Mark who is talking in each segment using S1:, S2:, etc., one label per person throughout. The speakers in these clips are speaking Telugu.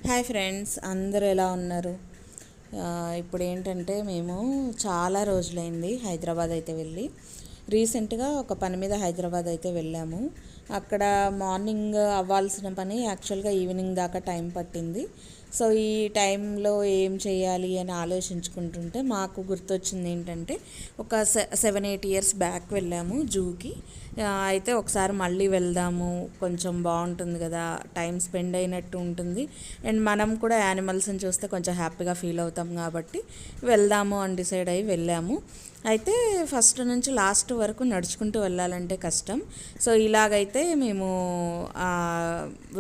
S1: హాయ్ ఫ్రెండ్స్, అందరూ ఎలా ఉన్నారు? ఇప్పుడు ఏంటంటే మేము చాలా రోజులైంది హైదరాబాద్ అయితే వెళ్ళి. రీసెంట్గా ఒక పని మీద హైదరాబాద్ అయితే వెళ్ళాము. అక్కడ మార్నింగ్ అవ్వాల్సిన పని యాక్చువల్గా ఈవినింగ్ దాకా టైం పట్టింది. సో ఈ టైంలో ఏం చేయాలి అని ఆలోచించుకుంటుంటే మాకు గుర్తొచ్చింది ఏంటంటే, ఒక 7-8 ఇయర్స్ బ్యాక్ వెళ్ళాము జూకి. అయితే ఒకసారి మళ్ళీ వెళ్దాము, కొంచెం బాగుంటుంది కదా, టైం స్పెండ్ అయినట్టు ఉంటుంది, అండ్ మనం కూడా యానిమల్స్ని చూస్తే కొంచెం హ్యాపీగా ఫీల్ అవుతాం కాబట్టి వెళ్దాము అని డిసైడ్ అయ్యి వెళ్ళాము. అయితే ఫస్ట్ నుంచి లాస్ట్ వరకు నడుచుకుంటూ వెళ్ళాలంటే కష్టం. సో ఇలాగైతే మేము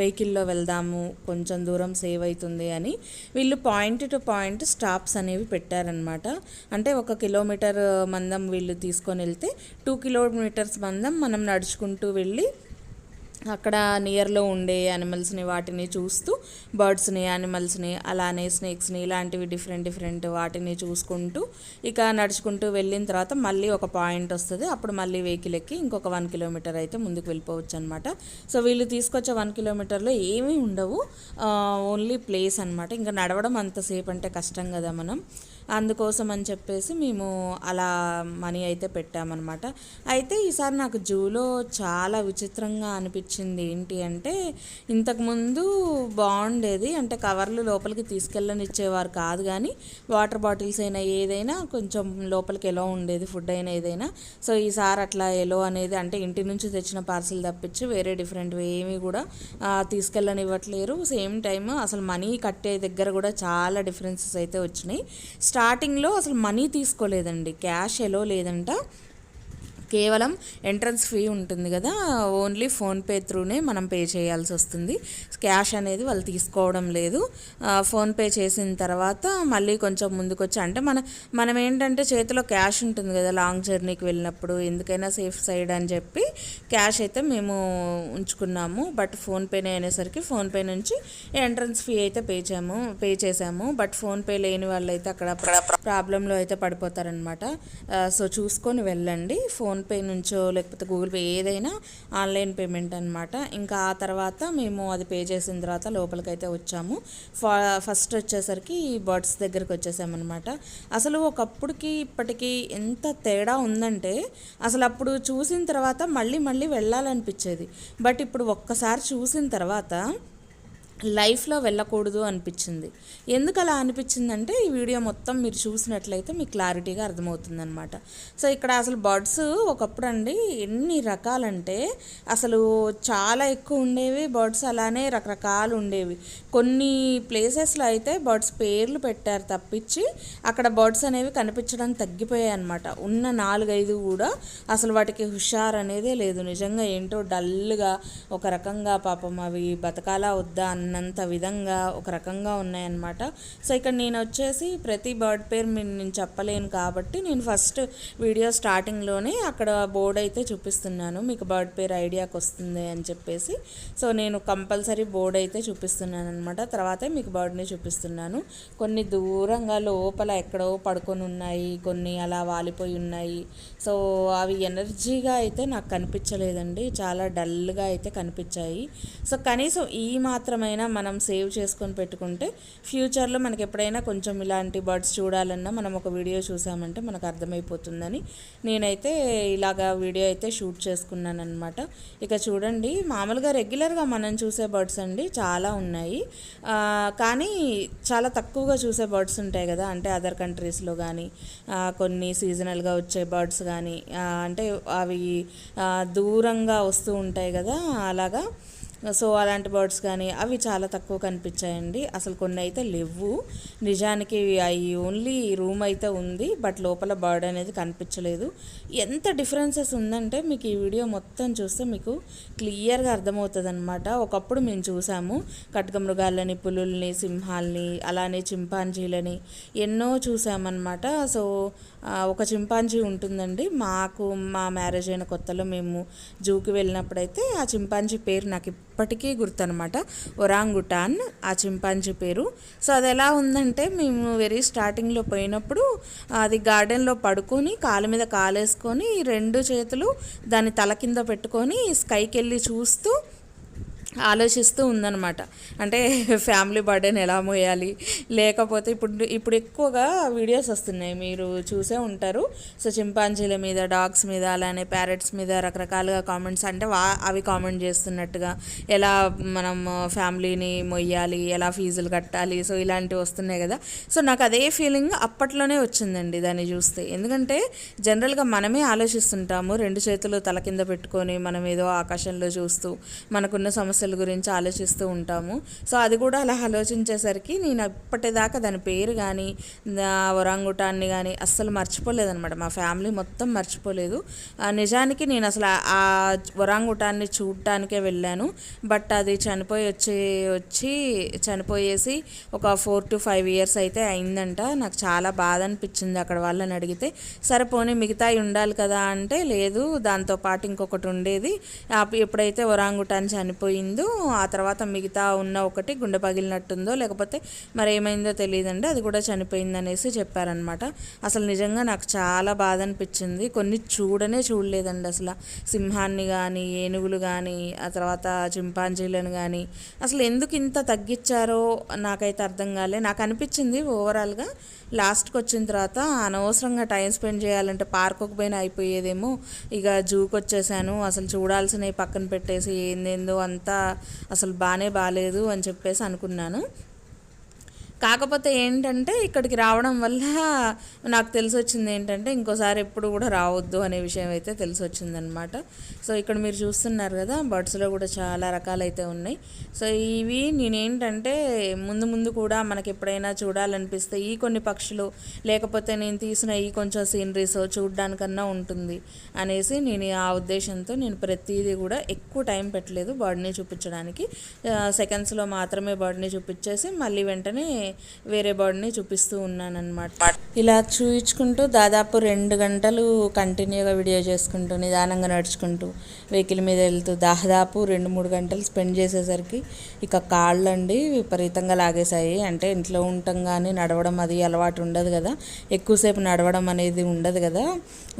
S1: వెహికల్లో వెళ్దాము, కొంచెం దూరం సేవ్ అవుతుంది అని వీళ్ళు పాయింట్ టు పాయింట్ స్టాప్స్ అనేవి పెట్టారనమాట. అంటే 1 కిలోమీటర్ మందం వీళ్ళు తీసుకొని వెళ్తే 2 కిలోమీటర్స్ మందం మనం నడుచుకుంటూ వెళ్ళి అక్కడ నియర్లో ఉండే యానిమల్స్ని వాటిని చూస్తూ, బర్డ్స్ని, యానిమల్స్ని, అలానే స్నేక్స్ని, ఇలాంటివి డిఫరెంట్ వాటిని చూసుకుంటూ ఇక నడుచుకుంటూ వెళ్ళిన తర్వాత మళ్ళీ ఒక పాయింట్ వస్తుంది. అప్పుడు మళ్ళీ వెహికల్ ఎక్కి ఇంకొక 1 కిలోమీటర్ అయితే ముందుకు వెళ్ళిపోవచ్చు అనమాట. సో వీళ్ళు తీసుకొచ్చే 1 కిలోమీటర్లో ఏమీ ఉండవు, ఓన్లీ ప్లేస్ అనమాట. ఇంకా నడవడం అంతసేపు అంటే కష్టం కదా మనం, అందుకోసం అని చెప్పేసి మేము అలా మనీ అయితే పెట్టామన్నమాట. అయితే ఈసారి నాకు జూలో చాలా విచిత్రంగా అనిపించింది ఏంటి అంటే, ఇంతకుముందు బాగుండేది, అంటే కవర్లు లోపలికి తీసుకెళ్ళనిచ్చేవారు కాదు, కానీ వాటర్ బాటిల్స్ అయినా ఏదైనా కొంచెం లోపలికి ఎలో ఉండేది, ఫుడ్ అయినా ఏదైనా. సో ఈసారి అట్లా ఎలో అనేది, అంటే ఇంటి నుంచి తెచ్చిన పార్సిల్ తప్పించి వేరే డిఫరెంట్ ఏమీ కూడా తీసుకెళ్ళనివ్వట్లేరు. సేమ్ టైం అసలు మనీ కట్టే దగ్గర కూడా చాలా డిఫరెన్సెస్ అయితే వచ్చినాయి. స్టార్టింగ్లో అసలు మనీ తీసుకోలేదండి, క్యాష్ ఎలో లేదంట. కేవలం ఎంట్రన్స్ ఫీ ఉంటుంది కదా, ఓన్లీ ఫోన్పే త్రూనే మనం పే చేయాల్సి వస్తుంది. క్యాష్ అనేది వాళ్ళు తీసుకోవడం లేదు. ఫోన్పే చేసిన తర్వాత మళ్ళీ కొంచెం ముందుకు వచ్చి, అంటే మనం ఏంటంటే చేతిలో క్యాష్ ఉంటుంది కదా లాంగ్ జర్నీకి వెళ్ళినప్పుడు, ఎందుకైనా సేఫ్ సైడ్ అని చెప్పి క్యాష్ అయితే మేము ఉంచుకున్నాము. బట్ ఫోన్పేనే అనేసరికి ఫోన్పే నుంచి ఎంట్రన్స్ ఫీ అయితే పే చేసాము. బట్ ఫోన్పే లేని వాళ్ళు అయితే అక్కడ ప్రాబ్లంలో అయితే పడిపోతారనమాట. సో చూసుకొని వెళ్ళండి. ఫోన్పే నుంచో లేకపోతే గూగుల్ పే ఏదైనా ఆన్లైన్ పేమెంట్ అనమాట. ఇంకా ఆ తర్వాత మేము అది పే చేసిన తర్వాత లోపలికైతే వచ్చాము. ఫస్ట్ వచ్చేసరికి ఈ బర్డ్స్ దగ్గరికి వచ్చేసామన్నమాట. అసలు ఒకప్పటికి ఇప్పటికీ ఎంత తేడా ఉందంటే, అసలు అప్పుడు చూసిన తర్వాత మళ్ళీ వెళ్ళాలనిపించేది. బట్ ఇప్పుడు ఒక్కసారి చూసిన తర్వాత లైఫ్లో వెళ్ళకూడదు అనిపించింది. ఎందుకు అలా అనిపించిందంటే, ఈ వీడియో మొత్తం మీరు చూసినట్లయితే మీకు క్లారిటీగా అర్థమవుతుందన్నమాట. సో ఇక్కడ అసలు బర్డ్స్ ఒకప్పుడు అండి ఎన్ని రకాలంటే అసలు చాలా ఎక్కువ ఉండేవి బర్డ్స్, అలానే రకరకాలు ఉండేవి. కొన్ని ప్లేసెస్లో అయితే బర్డ్స్ పేర్లు పెట్టారు తప్పించి అక్కడ బర్డ్స్ అనేవి కనిపించడం తగ్గిపోయాయి అనమాట. ఉన్న 4-5 కూడా అసలు వాటికి హుషారు అనేదే లేదు. నిజంగా ఏంటో డల్గా ఒక రకంగా, పాపం అవి బతకాలా వద్దా అన్నంత విధంగా ఒక రకంగా ఉన్నాయన్నమాట. సో ఇక్కడ నేను వచ్చేసి ప్రతి బర్డ్ పేరు నేను చెప్పలేను కాబట్టి నేను ఫస్ట్ వీడియో స్టార్టింగ్లోనే అక్కడ బోర్డు అయితే చూపిస్తున్నాను, మీకు బర్డ్ పేరు ఐడియాకి వస్తుంది అని చెప్పేసి. సో నేను కంపల్సరీ బోర్డు అయితే చూపిస్తున్నాను అనమాట. తర్వాతే మీకు బర్డ్ని చూపిస్తున్నాను. కొన్ని దూరంగా లోపల ఎక్కడో పడుకొని ఉన్నాయి, కొన్ని అలా వాలిపోయి ఉన్నాయి. సో అవి ఎనర్జీగా అయితే నాకు కనిపించలేదండి, చాలా డల్గా అయితే కనిపించాయి. సో కనీసం ఈ మాత్రమైనా మనం సేవ్ చేసుకొని పెట్టుకుంటే ఫ్యూచర్లో మనకి ఎప్పుడైనా కొంచెం ఇలాంటి బర్డ్స్ చూడాలన్నా మనం ఒక వీడియో చూసామంటే మనకు అర్థమైపోతుందని నేనైతే ఇలాగా వీడియో అయితే షూట్ చేసుకున్నాను అనమాట. ఇక చూడండి, మామూలుగా రెగ్యులర్గా మనం చూసే బర్డ్స్ అండి చాలా ఉన్నాయి, కానీ చాలా తక్కువగా చూసే బర్డ్స్ ఉంటాయి కదా, అంటే అదర్ కంట్రీస్లో కానీ కొన్ని సీజనల్గా వచ్చే బర్డ్స్ కానీ, అంటే అవి దూరంగా వస్తూ ఉంటాయి కదా అలాగా. సో అలాంటి బర్డ్స్ కానీ అవి చాలా తక్కువ కనిపించాయండి. అసలు కొన్ని అయితే లేవు, నిజానికి అవి ఓన్లీ రూమ్ అయితే ఉంది, బట్ లోపల బర్డ్ అనేది కనిపించలేదు. ఎంత డిఫరెన్సెస్ ఉందంటే మీకు ఈ వీడియో మొత్తం చూస్తే మీకు క్లియర్గా అర్థమవుతుంది అనమాట. ఒకప్పుడు మేము చూసాము ఖడ్గమృగాలని, పులుల్ని, సింహాల్ని, అలానే చింపాంజీలని ఎన్నో చూసామన్నమాట. సో ఒక చింపాంజీ ఉంటుందండి, మా మ్యారేజ్ అయిన కొత్తలో మేము జూకి వెళ్ళినప్పుడైతే ఆ చింపాంజీ పేరు నాకు ఇప్పటికీ గుర్తనమాట, ఒరాంగుటాన్ ఆ చింపాంజీ పేరు. సో అది ఎలా ఉందంటే, మేము వెరీ స్టార్టింగ్లో పోయినప్పుడు అది గార్డెన్లో పడుకొని కాలు మీద కాలేసుకొని 2 చేతులు దాని తల కింద పెట్టుకొని స్కైకి వెళ్ళి చూస్తూ ఆలోచిస్తూ ఉందన్నమాట. అంటే ఫ్యామిలీ బర్డెన్ ఎలా మోయాలి, లేకపోతే ఇప్పుడు ఎక్కువగా వీడియోస్ వస్తున్నాయి, మీరు చూసే ఉంటారు. సో చింపాంజీల మీద, డాగ్స్ మీద, అలానే ప్యారెట్స్ మీద రకరకాలుగా కామెంట్స్, అంటే అవి కామెంట్ చేస్తున్నట్టుగా ఎలా మనం ఫ్యామిలీని మొయ్యాలి, ఎలా ఫీజులు కట్టాలి, సో ఇలాంటివి వస్తున్నాయి కదా. సో నాకు అదే ఫీలింగ్ అప్పట్లోనే వచ్చిందండి దాన్ని చూస్తే. ఎందుకంటే జనరల్గా మనమే ఆలోచిస్తుంటాము, రెండు చేతులు తల కింద పెట్టుకొని మనం ఏదో ఆకాశంలో చూస్తూ మనకున్న సమస్యల గురించి ఆలోచిస్తూ ఉంటాము. సో అది కూడా అలా ఆలోచించేసరికి నేను ఇప్పటిదాకా దాని పేరు కానీ ఒరాంగుటాన్ని కానీ అస్సలు మర్చిపోలేదనమాట. మా ఫ్యామిలీ మొత్తం మర్చిపోలేదు. నిజానికి నేను అసలు ఆ ఒరాంగుటాన్ని చూడటానికే వెళ్ళాను. బట్ అది చనిపోయేసి ఒక 4 to 5 years అయితే అయిందంట. నాకు చాలా బాధ అనిపించింది అక్కడ వాళ్ళని అడిగితే. సరే పోనీ మిగతాయి ఉండాలి కదా అంటే లేదు, దాంతోపాటు ఇంకొకటి ఉండేది, ఎప్పుడైతే ఒరాంగుటాన్ చనిపోయిందో ఆ తర్వాత మిగతా ఉన్న ఒకటి గుండె పగిలినట్టుందో లేకపోతే మరి ఏమైందో తెలియదండి, అది కూడా చనిపోయింది అనేసి చెప్పారనమాట. అసలు నిజంగా నాకు చాలా బాధ అనిపించింది. కొన్ని చూడలేదండి అసలు, సింహాన్ని కానీ, ఏనుగులు కానీ, ఆ తర్వాత చింపాంజీలను కానీ అసలు ఎందుకు ఇంత తగ్గించారో నాకైతే అర్థం కాలే. నాకు అనిపించింది ఓవరాల్గా లాస్ట్కి వచ్చిన తర్వాత అనవసరంగా టైం స్పెండ్ చేయాలంటే పార్కుకు పోయినా అయిపోయేదేమో, ఇక జూకి వచ్చేసాను, అసలు చూడాల్సినవి పక్కన పెట్టేసి ఏందేందో అంతా అసలు బాలేదు అని చెప్పేసి అనుకున్నాను. కాకపోతే ఏంటంటే ఇక్కడికి రావడం వల్ల నాకు తెలిసి వచ్చింది ఏంటంటే ఇంకోసారి ఎప్పుడు కూడా రావద్దు అనే విషయం అయితే తెలిసి వచ్చిందనమాట. సో ఇక్కడ మీరు చూస్తున్నారు కదా, బర్డ్స్లో కూడా చాలా రకాలైతే ఉన్నాయి. సో ఇవి నేనేంటంటే ముందు కూడా మనకి ఎప్పుడైనా చూడాలనిపిస్తే ఈ కొన్ని పక్షులు, లేకపోతే నేను తీసిన ఈ కొంచెం సీనరీస్ చూడడానికన్నా ఉంటుంది అనేసి నేను ఆ ఉద్దేశంతో నేను ప్రతిదీ కూడా ఎక్కువ టైం పెట్టలేదు బర్డ్ని చూపించడానికి. సెకండ్స్లో మాత్రమే బర్డ్ని చూపించేసి మళ్ళీ వెంటనే వేరే బర్డ్ని చూపిస్తూ ఉన్నాను అనమాట. ఇలా చూయించుకుంటూ దాదాపు 2 గంటలు కంటిన్యూగా వీడియో చేసుకుంటూ నిదానంగా నడుచుకుంటూ వెహికల్ మీద వెళ్తూ దాదాపు 2-3 గంటలు స్పెండ్ చేసేసరికి ఇక కాళ్ళండి విపరీతంగా లాగేశాయి. అంటే ఇంట్లో ఉంటాం కానీ నడవడం అది అలవాటు ఉండదు కదా, ఎక్కువసేపు నడవడం అనేది ఉండదు కదా.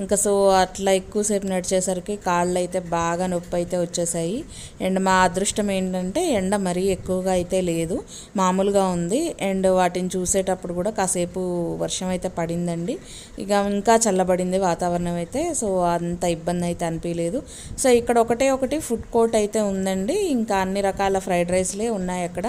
S1: ఇంకా సో అట్లా ఎక్కువసేపు నడిచేసరికి కాళ్ళు అయితే బాగా నొప్పి అయితే వచ్చేసాయి. అండ్ మా అదృష్టం ఏంటంటే ఎండ మరీ ఎక్కువగా అయితే లేదు, మామూలుగా ఉంది. అండ్ వాటిని చూసేటప్పుడు కూడా కాసేపు వర్షం అయితే పడిందండి, ఇక ఇంకా చల్లబడింది వాతావరణం అయితే. సో అంత ఇబ్బంది అయితే అనిపించలేదు. సో ఇక్కడ ఒకటి ఫుడ్ కోర్ట్ అయితే ఉందండి, ఇంకా అన్ని రకాల ఫ్రైడ్ రైస్లే ఉన్నాయి అక్కడ,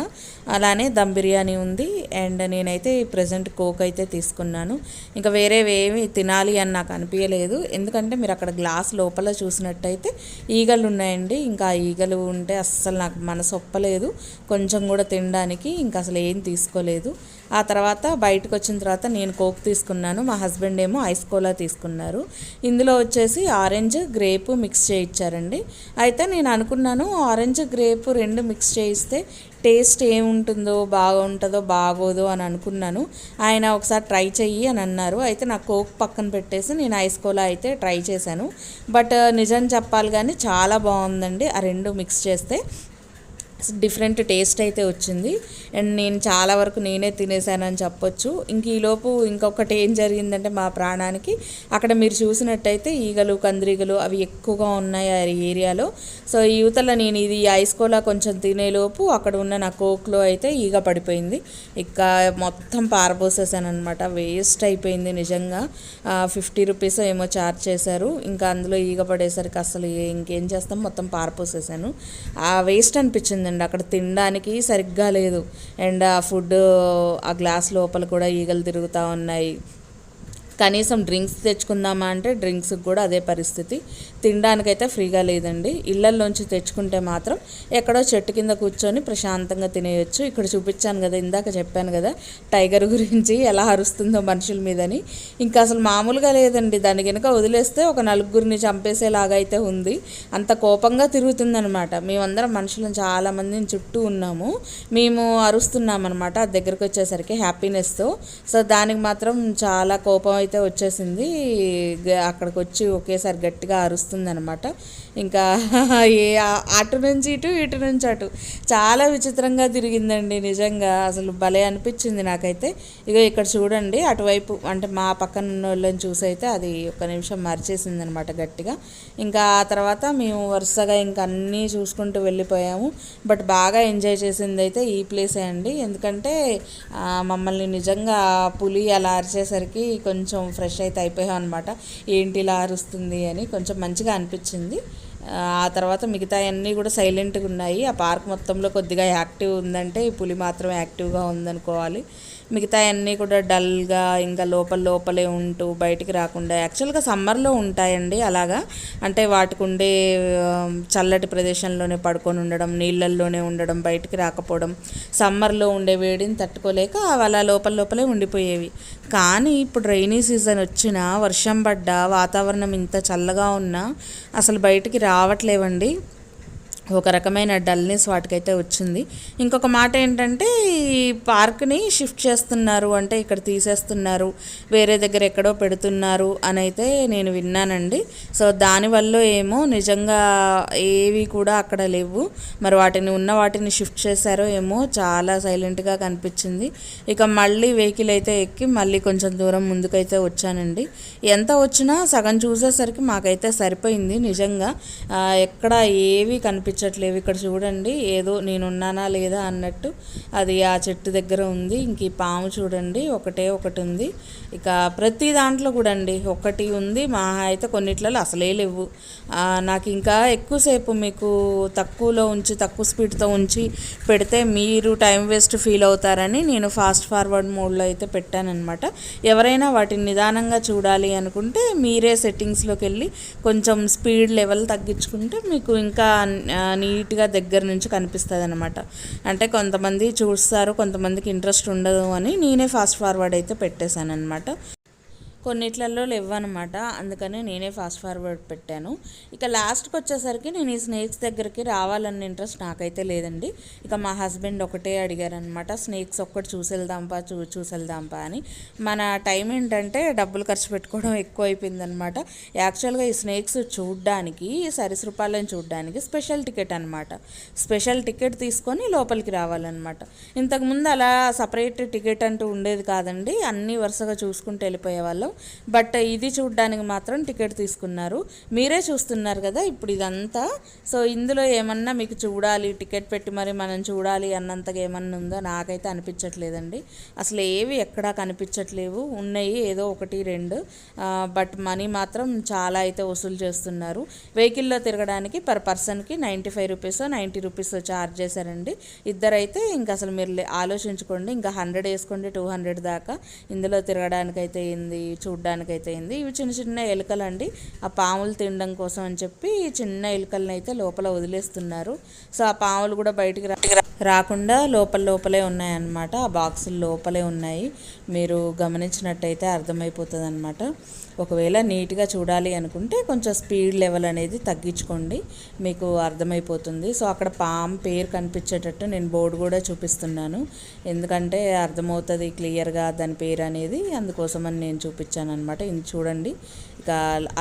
S1: అలానే దమ్ బిర్యానీ ఉంది. అండ్ నేనైతే ప్రజెంట్ కోక్ అయితే తీసుకున్నాను. ఇంకా వేరేవి ఏమి తినాలి అని నాకు అనిపించలేదు, ఎందుకంటే మీరు అక్కడ గ్లాస్ లోపల చూసినట్టయితే ఈగలు ఉన్నాయండి. ఇంకా ఈగలు ఉంటే అస్సలు నాకు మనసు ఒప్పలేదు కొంచెం కూడా తినడానికి, ఇంకా అసలు ఏం తీసుకోలేదు. ఆ తర్వాత బయటకు వచ్చిన తర్వాత నేను కోక్ తీసుకున్నాను, మా హస్బెండ్ ఏమో ఐస్ కోలా తీసుకున్నారు. ఇందులో వచ్చేసి ఆరెంజ్ గ్రేప్ మిక్స్ చేయించారండి. అయితే నేను అనుకున్నాను ఆరెంజ్ గ్రేప్ 2 మిక్స్ చేయిస్తే టేస్ట్ ఏముంటుందో, బాగుంటుందో బాగోదో అని అనుకున్నాను. ఆయన ఒకసారి ట్రై చెయ్యి అని అన్నారు. అయితే నాకు కోక్ పక్కన పెట్టేసి నేను ఐస్ కోలా అయితే ట్రై చేశాను. బట్ నిజం చెప్పాలి కానీ చాలా బాగుందండి, ఆ 2 మిక్స్ చేస్తే డిఫరెంట్ టేస్ట్ అయితే వచ్చింది. అండ్ నేను చాలా వరకు నేనే తినేసానని చెప్పొచ్చు. ఈలోపు ఇంకొకటి ఏం జరిగిందంటే మా ప్రాణానికి అక్కడ మీరు చూసినట్టయితే ఈగలు, కందిరీగలు అవి ఎక్కువగా ఉన్నాయి ఆ ఏరియాలో. సో ఈ యువతల నేను ఇది ఐస్ కోలా కొంచెం తినేలోపు అక్కడ ఉన్న నా కోక్లో అయితే ఈగ పడిపోయింది. ఇక మొత్తం పారబోసేసాను అనమాట, వేస్ట్ అయిపోయింది నిజంగా. 50 రూపీస్ ఏమో ఛార్జ్ చేశారు. ఇంకా అందులో ఈగ పడేసరికి అసలు ఇంకేం చేస్తాం, మొత్తం పారపోసేసాను. ఆ వేస్ట్ అనిపించింది అక్కడ తినడానికి సరిగ్గా లేదు. అండ్ ఆ ఫుడ్ ఆ గ్లాస్ లోపల కూడా ఈగలు తిరుగుతూ ఉన్నాయి. కనీసం డ్రింక్స్ తెచ్చుకుందామా అంటే డ్రింక్స్కి కూడా అదే పరిస్థితి, తినడానికైతే ఫ్రీగా లేదండి. ఇళ్ళల్లోంచి తెచ్చుకుంటే మాత్రం ఎక్కడో చెట్టు కింద కూర్చొని ప్రశాంతంగా తినేయచ్చు. ఇక్కడ చూపించాను కదా, ఇందాక చెప్పాను కదా టైగర్ గురించి ఎలా అరుస్తుందో మనుషుల మీదని, ఇంకా అసలు మామూలుగా లేదండి. దాన్ని కనుక వదిలేస్తే ఒక 4గురిని చంపేసేలాగా అయితే ఉంది, అంత కోపంగా తిరుగుతుందనమాట. మేమందరం మనుషులను చాలామందిని చుట్టూ ఉన్నాము, మేము అరుస్తున్నామన్నమాట అది దగ్గరికి వచ్చేసరికి హ్యాపీనెస్తో. సో దానికి మాత్రం చాలా కోపం అయితే వచ్చేసింది. అక్కడికి వచ్చి ఒకేసారి గట్టిగా అరుస్తుంది అనమాట. ఇంకా అటు నుంచి ఇటు నుంచి అటు చాలా విచిత్రంగా తిరిగిందండి. నిజంగా అసలు భలే అనిపించింది నాకైతే. ఇక ఇక్కడ చూడండి, అటువైపు అంటే మా పక్కన ఉన్న వాళ్ళని చూసి అయితే అది ఒక్క నిమిషం మరిచేసింది అనమాట గట్టిగా. ఇంకా ఆ తర్వాత మేము వరుసగా ఇంకా అన్నీ చూసుకుంటూ వెళ్ళిపోయాము. బట్ బాగా ఎంజాయ్ చేసింది అయితే ఈ ప్లేసే అండి. ఎందుకంటే మమ్మల్ని నిజంగా పులి అలా అరిచేసరికి కొంచెం ఫ్రెష్ అయితే అయిపోయాం అనమాట. ఏంటి ఇలా అరుస్తుంది అని కొంచెం మంచిగా అనిపించింది. ఆ తర్వాత మిగతా అన్నీ కూడా సైలెంట్గా ఉన్నాయి. ఆ పార్క్ మొత్తంలో కొద్దిగా యాక్టివ్ ఉందంటే ఈ పులి మాత్రం యాక్టివ్గా ఉందనుకోవాలి. మిగతా అన్నీ కూడా డల్గా ఇంకా లోపలే ఉంటూ బయటికి రాకుండా, యాక్చువల్గా సమ్మర్లో ఉంటాయండి అలాగా. అంటే వాటికి ఉండే చల్లటి ప్రదేశంలోనే పడుకొని ఉండడం, నీళ్ళల్లోనే ఉండడం, బయటికి రాకపోవడం, సమ్మర్లో ఉండే వేడిని తట్టుకోలేక అలా లోపలే ఉండిపోయేవి. కానీ ఇప్పుడు రైనీ సీజన్ వచ్చినా, వర్షం పడ్డా, వాతావరణం ఇంత చల్లగా ఉన్నా అసలు బయటికి రావట్లేవండి. ఒక రకమైన డల్నెస్ వాటికైతే వచ్చింది. ఇంకొక మాట ఏంటంటే ఈ పార్క్ని షిఫ్ట్ చేస్తున్నారు, అంటే ఇక్కడ తీసేస్తున్నారు, వేరే దగ్గర ఎక్కడో పెడుతున్నారు అని అయితే నేను విన్నానండి. సో దానివల్ల ఏమో నిజంగా ఏవి కూడా అక్కడ లేవు. మరి వాటిని షిఫ్ట్ చేశారో ఏమో, చాలా సైలెంట్గా కనిపించింది. ఇక మళ్ళీ వెహికల్ అయితే ఎక్కి మళ్ళీ కొంచెం దూరం ముందుకైతే వచ్చానండి. ఎంత వచ్చినా సగం చూసేసరికి మాకైతే సరిపోయింది నిజంగా. ఎక్కడ ఏవి కనిపించట్లేవు. ఇక్కడ చూడండి, ఏదో నేనున్నానా లేదా అన్నట్టు అది ఆ చెట్టు దగ్గర ఉంది. ఇంక ఈ పాము చూడండి, ఒకటి ఉంది. ఇక ప్రతి దాంట్లో కూడా అండి ఒకటి ఉంది, మహా అయితే కొన్నిట్లలో అసలే లేవు. నాకు ఇంకా ఎక్కువసేపు మీకు తక్కువ స్పీడ్తో ఉంచి పెడితే మీరు టైం వేస్ట్ ఫీల్ అవుతారని నేను ఫాస్ట్ ఫార్వర్డ్ మోడ్లో అయితే పెట్టానన్నమాట. ఎవరైనా వాటిని నిదానంగా చూడాలి అనుకుంటే మీరే సెట్టింగ్స్లోకి వెళ్ళి కొంచెం స్పీడ్ లెవెల్ తగ్గించుకుంటే మీకు ఇంకా నీట్గా దగ్గర నుంచి కనిపిస్తుంది అనమాట. అంటే కొంతమంది చూస్తారు, కొంతమందికి ఇంట్రెస్ట్ ఉండదు అని నేనే ఫాస్ట్ ఫార్వర్డ్ అయితే పెట్టేశాను అనమాట. కొన్నిట్లలో లేవన్నమాట, అందుకని నేనే ఫాస్ట్ ఫార్వర్డ్ పెట్టాను. ఇక లాస్ట్కి వచ్చేసరికి నేను ఈ స్నేక్స్ దగ్గరికి రావాలన్న ఇంట్రెస్ట్ నాకైతే లేదండి. ఇక మా హస్బెండ్ ఒకటే అడిగారనమాట, స్నేక్స్ ఒక్కటి చూసేద్దాంపా అని. మన టైం ఏంటంటే డబ్బులు ఖర్చు పెట్టుకోవడం ఎక్కువ అయిపోయిందనమాట. యాక్చువల్గా ఈ స్నేక్స్ చూడ్డానికి, సరీసృపాలను చూడ్డానికి స్పెషల్ టికెట్ అనమాట. స్పెషల్ టికెట్ తీసుకొని లోపలికి రావాలన్నమాట. ఇంతకుముందు అలా సపరేట్ టికెట్ అంటూ ఉండేది కాదండి, అన్నీ వరుసగా చూసుకుంటూ వెళ్ళిపోయేవాళ్ళం. బట్ ఇది చూడడానికి మాత్రం టికెట్ తీసుకున్నారు. మీరే చూస్తున్నారు కదా ఇప్పుడు ఇదంతా. సో ఇందులో ఏమన్నా మీకు చూడాలి, టికెట్ పెట్టి మరి మనం చూడాలి అన్నంతగా ఏమన్నా ఉందో నాకైతే అనిపించట్లేదండి. అసలు ఏవి ఎక్కడా కనిపించట్లేవు. ఉన్నాయి ఏదో 1-2, బట్ మనీ మాత్రం చాలా అయితే వసూలు చేస్తున్నారు. వెహికల్లో తిరగడానికి పర్ పర్సన్కి 95 రూపీస్ 90 రూపీస్ ఛార్జ్ చేశారండి. ఇద్దరైతే ఇంకా అసలు మీరు ఆలోచించుకోండి, ఇంకా 100 వేసుకోండి, 200 దాకా ఇందులో తిరగడానికి అయితే అయింది, చూడ్డానికైతే అయింది. ఇవి చిన్న ఎలుకలు అండి, ఆ పాములు తినడం కోసం అని చెప్పి చిన్న ఎలుకలను అయితే లోపల వదిలేస్తున్నారు. సో ఆ పాములు కూడా బయటికి రాకుండా లోపలే ఉన్నాయన్నమాట. ఆ బాక్సులు లోపలే ఉన్నాయి. మీరు గమనించినట్టయితే అర్థమైపోతుంది అనమాట. ఒకవేళ నీట్గా చూడాలి అనుకుంటే కొంచెం స్పీడ్ లెవెల్ అనేది తగ్గించుకోండి, మీకు అర్థమైపోతుంది. సో అక్కడ పాము పేరు కనిపించేటట్టు నేను బోర్డు కూడా చూపిస్తున్నాను, ఎందుకంటే అర్థమవుతుంది క్లియర్గా దాని పేరు అనేది, అందుకోసమని నేను చూపించాను అనమాట. ఇది చూడండి, ఇక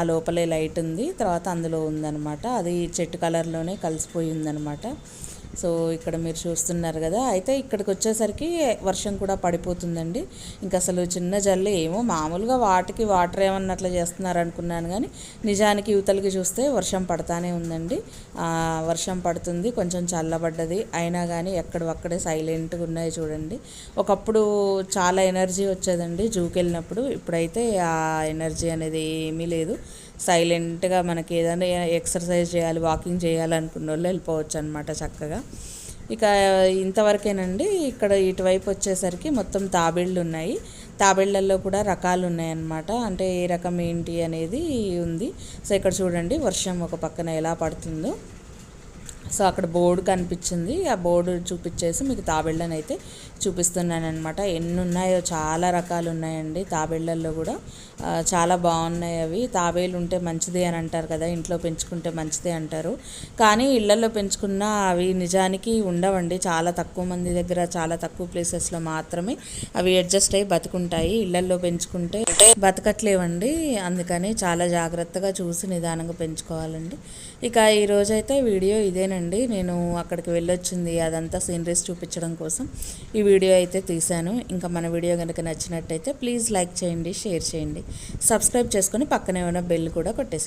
S1: ఆ లోపలే లైట్ ఉంది, తర్వాత అందులో ఉందన్నమాట. అది చెట్టు కలర్లోనే కలిసిపోయి ఉందన్నమాట. సో ఇక్కడ మీరు చూస్తున్నారు కదా. అయితే ఇక్కడికి వచ్చేసరికి వర్షం కూడా పడిపోతుందండి. ఇంకా అసలు చిన్న జల్లి ఏమో మామూలుగా వాటికి వాటర్ ఏమన్నట్లు చేస్తున్నారు అనుకున్నాను, కానీ నిజానికి యువతలకి చూస్తే వర్షం పడతానే ఉందండి. వర్షం పడుతుంది, కొంచెం చల్లబడ్డది, అయినా కానీ ఎక్కడవక్కడే సైలెంట్గా ఉన్నాయి చూడండి. ఒకప్పుడు చాలా ఎనర్జీ వచ్చేదండి జూకి వెళ్ళినప్పుడు, ఇప్పుడైతే ఆ ఎనర్జీ అనేది ఏమీ లేదు. సైలెంట్గా మనకి ఏదైనా ఎక్సర్సైజ్ చేయాలి, వాకింగ్ చేయాలనుకున్న వాళ్ళు వెళ్ళిపోవచ్చు అనమాట చక్కగా. ఇక ఇంతవరకేనండి. ఇక్కడ ఇటువైపు వచ్చేసరికి మొత్తం తాబేళ్ళు ఉన్నాయి. తాబేళ్లలో కూడా రకాలు ఉన్నాయన్నమాట, అంటే ఏ రకం ఏంటి అనేది ఉంది. సో ఇక్కడ చూడండి వర్షం ఒక పక్కన ఎలా పడుతుందో. సో అక్కడ బోర్డు కనిపించింది, ఆ బోర్డు చూపించేసి మీకు తాబేళ్ళని అయితే చూపిస్తున్నాను అనమాట. ఎన్ని ఉన్నాయో, చాలా రకాలు ఉన్నాయండి తాబేళ్ళల్లో కూడా. చాలా బాగున్నాయి అవి. తాబేలు ఉంటే మంచిది అని అంటారు కదా, ఇంట్లో పెంచుకుంటే మంచిది అంటారు. కానీ ఇళ్లలో పెంచుకున్న అవి నిజానికి ఉండవండి. చాలా తక్కువ మంది దగ్గర, చాలా తక్కువ ప్లేసెస్లో మాత్రమే అవి అడ్జస్ట్ అయ్యి బతుకుంటాయి. ఇళ్లలో పెంచుకుంటే బతకట్లేవండి. అందుకని చాలా జాగ్రత్తగా చూసి నిదానంగా పెంచుకోవాలండి. ఇక ఈరోజైతే వీడియో ఇదేనండి. నేను అక్కడికి వెళ్ళొచ్చింది అదంతా సీనరీస్ చూపించడం కోసం ఈ వీడియో అయితే తీశాను. ఇంకా మన వీడియో కనుక నచ్చినట్టయితే ప్లీజ్ లైక్ చేయండి, షేర్ చేయండి, సబ్స్క్రైబ్ చేసుకొని పక్కనే ఉన్న బెల్ కూడా కొట్టేసేయండి.